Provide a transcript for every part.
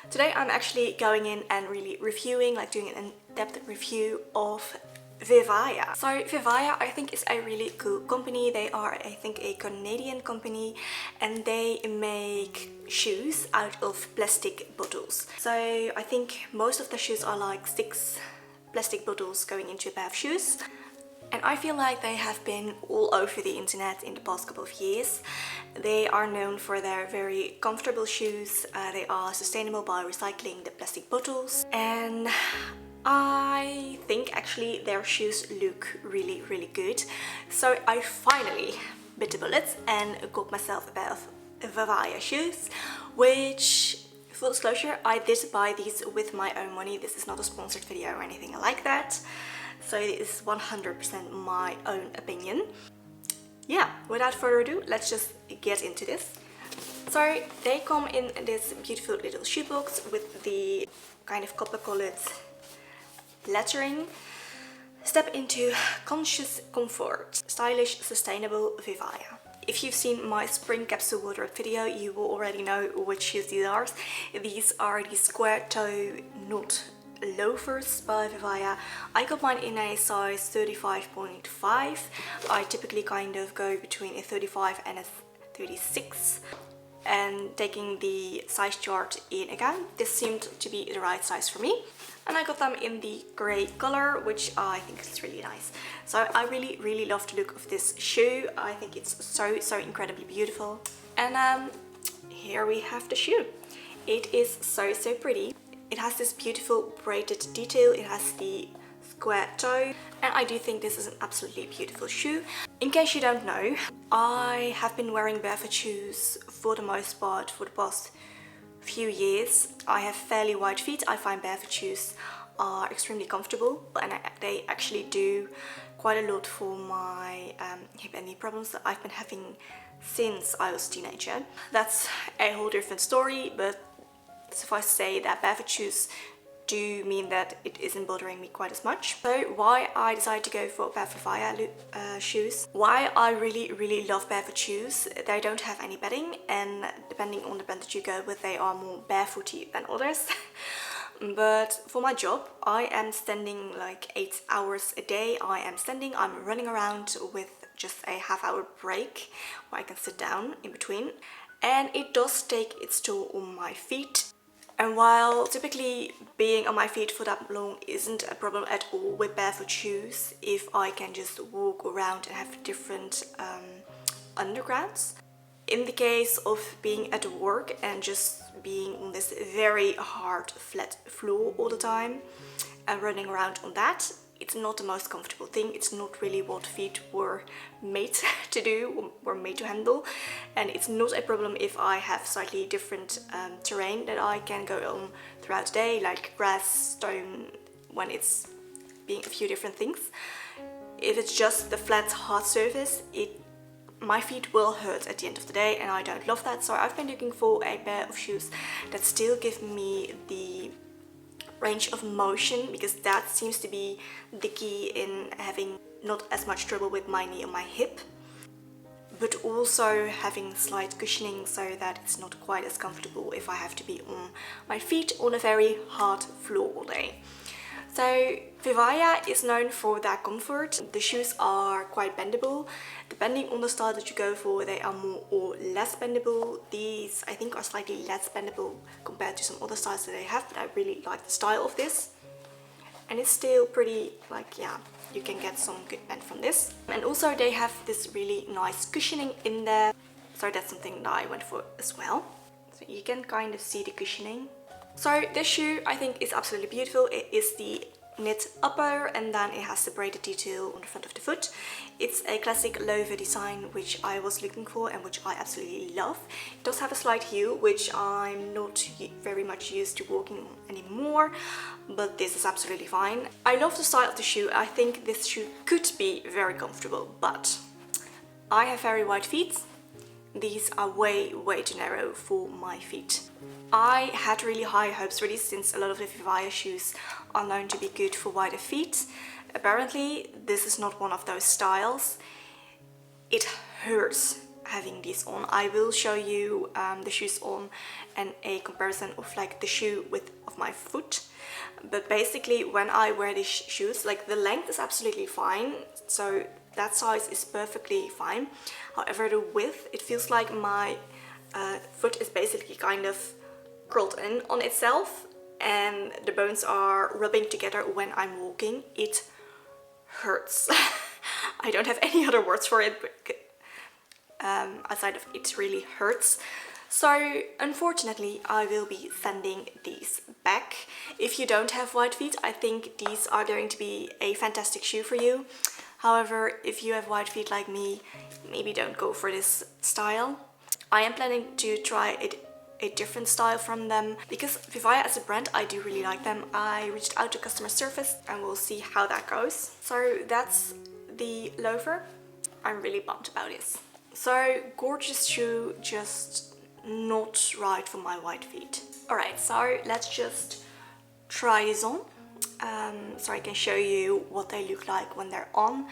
Today I'm actually going in and really reviewing, like doing an in-depth review of Vivaia. So Vivaia, I think, is a really cool company. They are, I think, a Canadian company, and they make shoes out of plastic bottles. So I think most of the shoes are like 6 plastic bottles going into a pair of shoes. And I feel like they have been all over the internet in the past couple of years. They are known for their very comfortable shoes. They are sustainable by recycling the plastic bottles. And I think actually their shoes look really, really good. So I finally bit the bullet and got myself a pair of Vivaia shoes, which, full disclosure, I did buy these with my own money. This is not a sponsored video or anything like that. So it is 100% my own opinion. Yeah, without further ado, let's just get into this. So they come in this beautiful little shoebox with the kind of copper-colored lettering. Step into conscious comfort. Stylish, sustainable Vivaia. If you've seen my spring capsule wardrobe video, you will already know which shoes these are. These are the square toe knot loafers by Vivaia. I got mine in a size 35.5. I typically kind of go between a 35 and a 36. And taking the size chart in again, this seemed to be the right size for me. And I got them in the grey color, which I think is really nice. So I really, really love the look of this shoe. I think it's so incredibly beautiful. And here we have the shoe. It is so pretty. It has this beautiful braided detail, it has the square toe, and I do think this is an absolutely beautiful shoe. In case you don't know, I have been wearing barefoot shoes for the most part for the past few years. I have fairly wide feet. I find barefoot shoes are extremely comfortable, and they actually do quite a lot for my hip and knee problems that I've been having since I was a teenager. That's a whole different story, but suffice to say that barefoot shoes do mean that it isn't bothering me quite as much. So why I decided to go for a pair of Vivaia shoes. Why I really love barefoot shoes. They don't have any padding, and depending on the brand that you go with, they are more barefooty than others. But for my job, I am standing like 8 hours a day. I'm running around with just a half-hour break where I can sit down in between. And it does take its toll on my feet. And while typically being on my feet for that long isn't a problem at all with barefoot shoes, if I can just walk around and have different undergrounds. In the case of being at work and just being on this very hard flat floor all the time and running around on that, it's not the most comfortable thing. It's not really what feet were made to do, were made to handle. And it's not a problem if I have slightly different terrain that I can go on throughout the day, like grass, stone, when it's being a few different things. If it's just the flat hard surface, my feet will hurt at the end of the day, and I don't love that. So I've been looking for a pair of shoes that still give me the range of motion, because that seems to be the key in having not as much trouble with my knee or my hip, but also having slight cushioning so that it's not quite as comfortable if I have to be on my feet on a very hard floor all day. So Vivaia is known for their comfort. The shoes are quite bendable. Depending on the style that you go for, they are more or less bendable. These, I think, are slightly less bendable compared to some other styles that they have, but I really like the style of this. And it's still pretty, like, yeah, you can get some good bend from this. And also they have this really nice cushioning in there. So that's something that I went for as well. So you can kind of see the cushioning. So this shoe, I think, is absolutely beautiful. It is the knit upper, and then it has the braided detail on the front of the foot. It's a classic loafer design, which I was looking for and which I absolutely love. It does have a slight heel, which I'm not very much used to walking on anymore, but this is absolutely fine. I love the style of the shoe. I think this shoe could be very comfortable, but I have very wide feet. These are way too narrow for my feet. I had really high hopes for these, since a lot of the Vivaia shoes are known to be good for wider feet. Apparently this is not one of those styles. It hurts having these on. I will show you the shoes on and a comparison of like the shoe width of my foot. But basically when I wear these shoes, like the length is absolutely fine, so that size is perfectly fine. However, the width, it feels like my foot is basically kind of curled in on itself and the bones are rubbing together when I'm walking. It hurts. I don't have any other words for it, but outside of it really hurts. So unfortunately I will be sending these back. If you don't have wide feet, I think these are going to be a fantastic shoe for you. However, if you have wide feet like me, maybe don't go for this style. I am planning to try a different style from them because Vivaia as a brand, I do really like them. I reached out to customer service and we'll see how that goes. So that's the loafer. I'm really bummed about this. So gorgeous shoe, just not right for my wide feet. Alright, so let's just try this on so I can show you what they look like when they're on,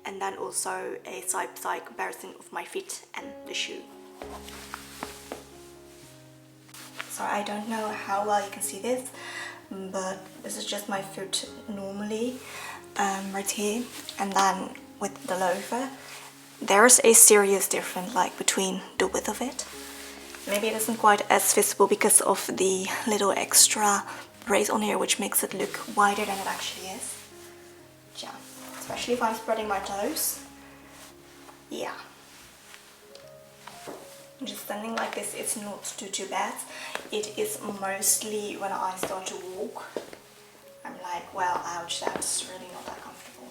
and then also a side-by-side comparison of my feet and the shoe. So I don't know how well you can see this, but this is just my foot normally, right here, and then with the loafer there's a serious difference like between the width of it. Maybe it isn't quite as visible because of the little extra brace on here, which makes it look wider than it actually is. Yeah, especially if I'm spreading my toes. Yeah. Just standing like this, it's not too bad. It is mostly when I start to walk, I'm like, well, ouch, that's really not that comfortable.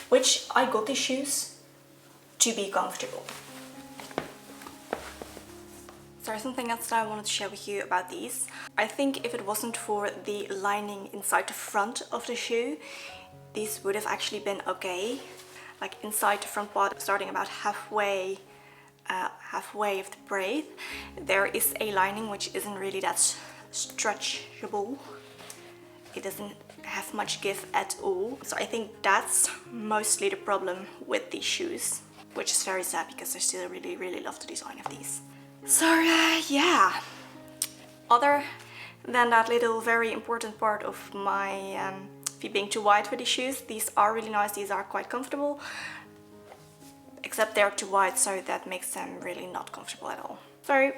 Which I got these shoes to be comfortable. So there's something else that I wanted to share with you about these. I think if it wasn't for the lining inside the front of the shoe, these would have actually been okay. Like inside the front part, starting about halfway of the braid, there is a lining which isn't really that stretchable. It doesn't have much give at all. So I think that's mostly the problem with these shoes, which is very sad because I still really love the design of these. So yeah, other than that little very important part of my feet being too wide for these shoes, these are really nice, these are quite comfortable, except they're too wide, so that makes them really not comfortable at all. So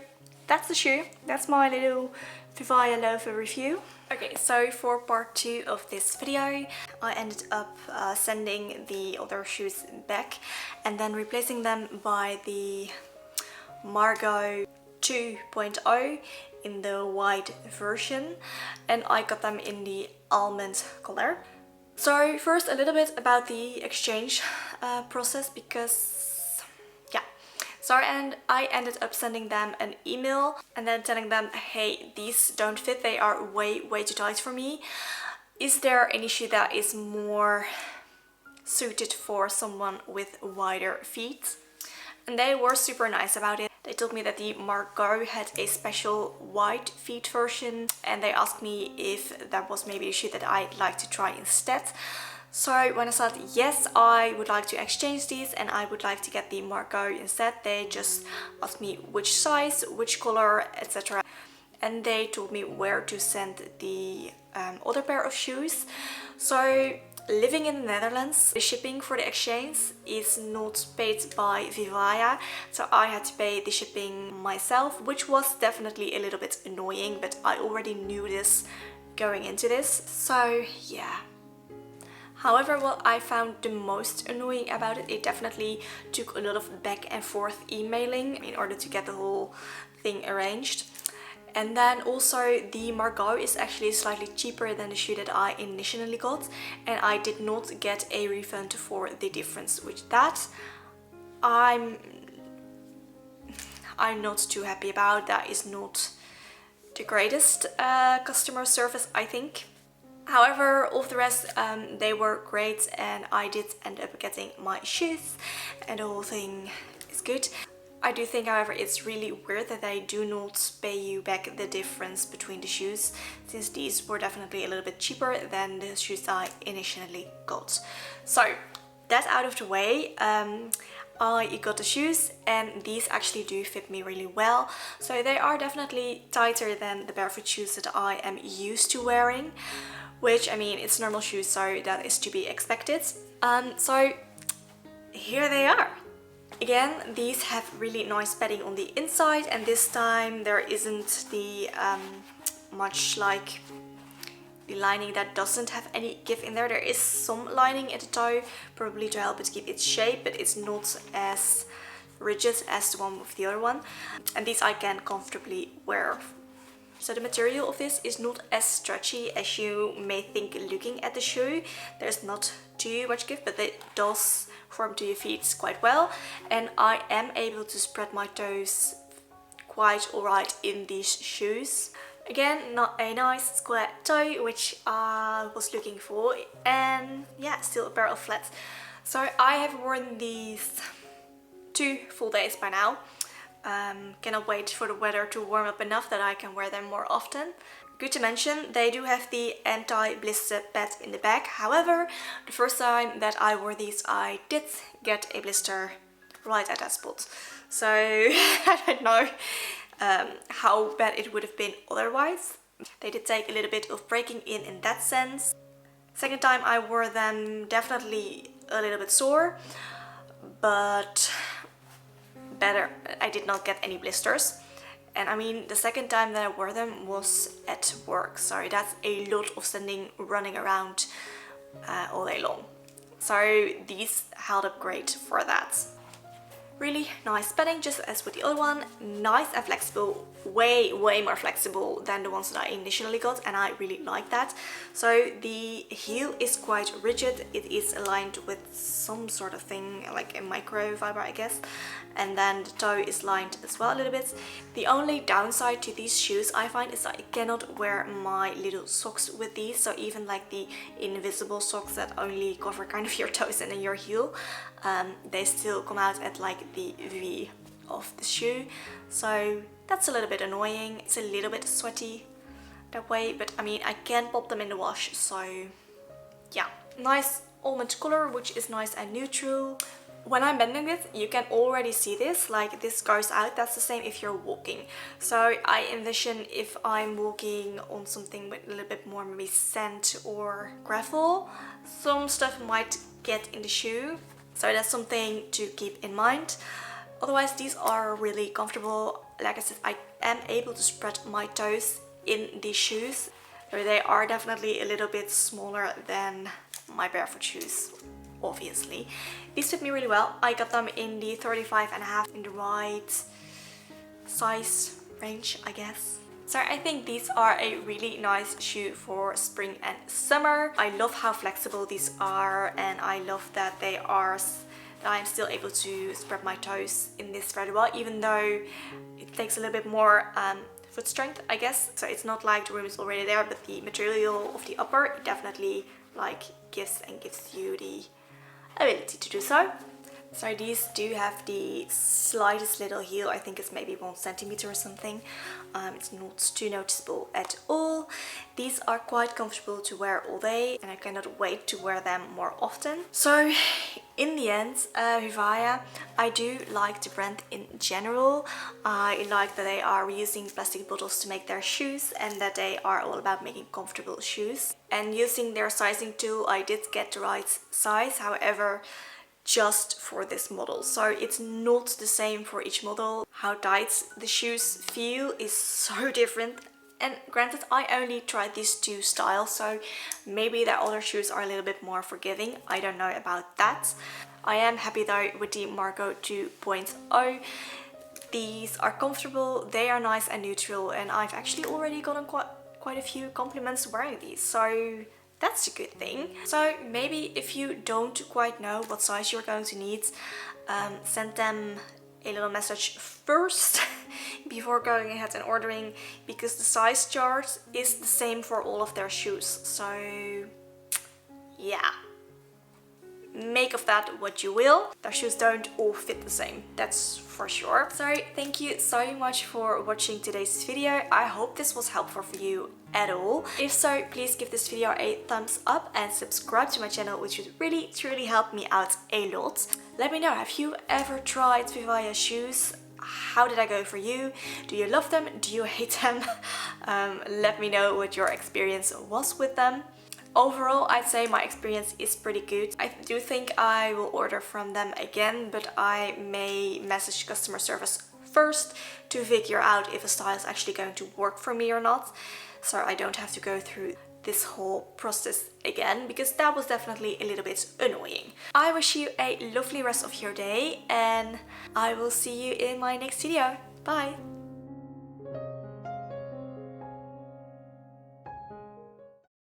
that's the shoe, that's my little Vivaia loafer review. Okay, so for part 2 of this video, I ended up sending the other shoes back and then replacing them by the Margot 2.0 in the white version, and I got them in the almond color. So first a little bit about the exchange process, because yeah, and I ended up sending them an email and then telling them, hey, these don't fit, they are way too tight for me. Is there an issue that is more suited for someone with wider feet? And they were super nice about it. They told me that the Margot had a special wide feet version, and they asked me if that was maybe a shoe that I'd like to try instead. So when I said yes, I would like to exchange these and I would like to get the Margot instead, they just asked me which size, which color, etc. And they told me where to send the other pair of shoes. So living in the Netherlands, the shipping for the exchange is not paid by Vivaia, so I had to pay the shipping myself, which was definitely a little bit annoying, but I already knew this going into this, so yeah. However, what I found the most annoying about it, it definitely took a lot of back and forth emailing in order to get the whole thing arranged. And then also the Margot is actually slightly cheaper than the shoe that I initially got, and I did not get a refund for the difference, which that I'm not too happy about. That is not the greatest customer service, I think. However, all of the rest, they were great, and I did end up getting my shoes and the whole thing is good. I do think, however, it's really weird that they do not pay you back the difference between the shoes, since these were definitely a little bit cheaper than the shoes I initially got. So that's out of the way. I got the shoes, and these actually do fit me really well. So they are definitely tighter than the barefoot shoes that I am used to wearing, which, I mean, it's normal shoes, so that is to be expected. So here they are. Again, these have really nice padding on the inside, and this time there isn't the much like the lining that doesn't have any give in there. There is some lining at the toe, probably to help it keep its shape, but it's not as rigid as the one with the other one. And these I can comfortably wear. So the material of this is not as stretchy as you may think looking at the shoe. There's not too much give, but it does form to your feet quite well. And I am able to spread my toes quite alright in these shoes. Again, not a nice square toe, which I was looking for. And yeah, still a pair of flats. So I have worn these 2 full days by now. Cannot wait for the weather to warm up enough that I can wear them more often. Good to mention, they do have the anti-blister pad in the back. However, the first time that I wore these, I did get a blister right at that spot. So I don't know how bad it would have been otherwise. They did take a little bit of breaking in that sense. Second time I wore them, definitely a little bit sore, but better. I did not get any blisters. And I mean, the second time that I wore them was at work, so that's a lot of standing, running around all day long. So these held up great for that. Really nice padding, just as with the other one. Nice and flexible, way more flexible than the ones that I initially got, and I really like that. So the heel is quite rigid. It is aligned with some sort of thing, like a microfiber, I guess. And then the toe is lined as well a little bit. The only downside to these shoes I find is that I cannot wear my little socks with these. So even like the invisible socks that only cover kind of your toes and then your heel, they still come out at like the V of the shoe. So that's a little bit annoying. It's a little bit sweaty that way, but I mean, I can pop them in the wash. So yeah, nice almond color, which is nice and neutral. When I'm bending this, you can already see this, like this goes out. That's the same if you're walking. So I envision if I'm walking on something with a little bit more maybe sand or gravel, some stuff might get in the shoe. So that's something to keep in mind. Otherwise, these are really comfortable. Like I said, I am able to spread my toes in these shoes. So they are definitely a little bit smaller than my barefoot shoes, obviously. These fit me really well. I got them in the 35.5, in the right size range, I guess. So I think these are a really nice shoe for spring and summer. I love how flexible these are, and I love that I'm still able to spread my toes in this very well, even though it takes a little bit more foot strength, I guess. So it's not like the room is already there, but the material of the upper, it definitely like gives you the ability to do so. So these do have the slightest little heel. I think it's maybe 1 centimeter or something. It's not too noticeable at all. These are quite comfortable to wear all day, and I cannot wait to wear them more often. So in the end, Vivaia, I do like the brand in general. I like that they are reusing plastic bottles to make their shoes, and that they are all about making comfortable shoes. And using their sizing tool, I did get the right size. However, just for this model, so it's not the same for each model. How tight the shoes feel is so different, and granted, I only tried these 2 styles, so maybe their other shoes are a little bit more forgiving. I don't know about that. I am happy though with the Marco 2.0. These are comfortable, they are nice and neutral, and I've actually already gotten quite a few compliments wearing these, so that's a good thing. So maybe if you don't quite know what size you're going to need, send them a little message first before going ahead and ordering, because the size chart is the same for all of their shoes. So yeah, make of that what you will. Their shoes don't all fit the same, that's for sure. So thank you so much for watching today's video. I hope this was helpful for you at all. If so, please give this video a thumbs up and subscribe to my channel, which would really truly help me out a lot. Let me know, have you ever tried Vivaia shoes? How did I go for you? Do you love them? Do you hate them? Let me know what your experience was with them. Overall, I'd say my experience is pretty good. I do think I will order from them again, but I may message customer service first to figure out if a style is actually going to work for me or not, so I don't have to go through this whole process again, because that was definitely a little bit annoying. I wish you a lovely rest of your day, and I will see you in my next video. Bye!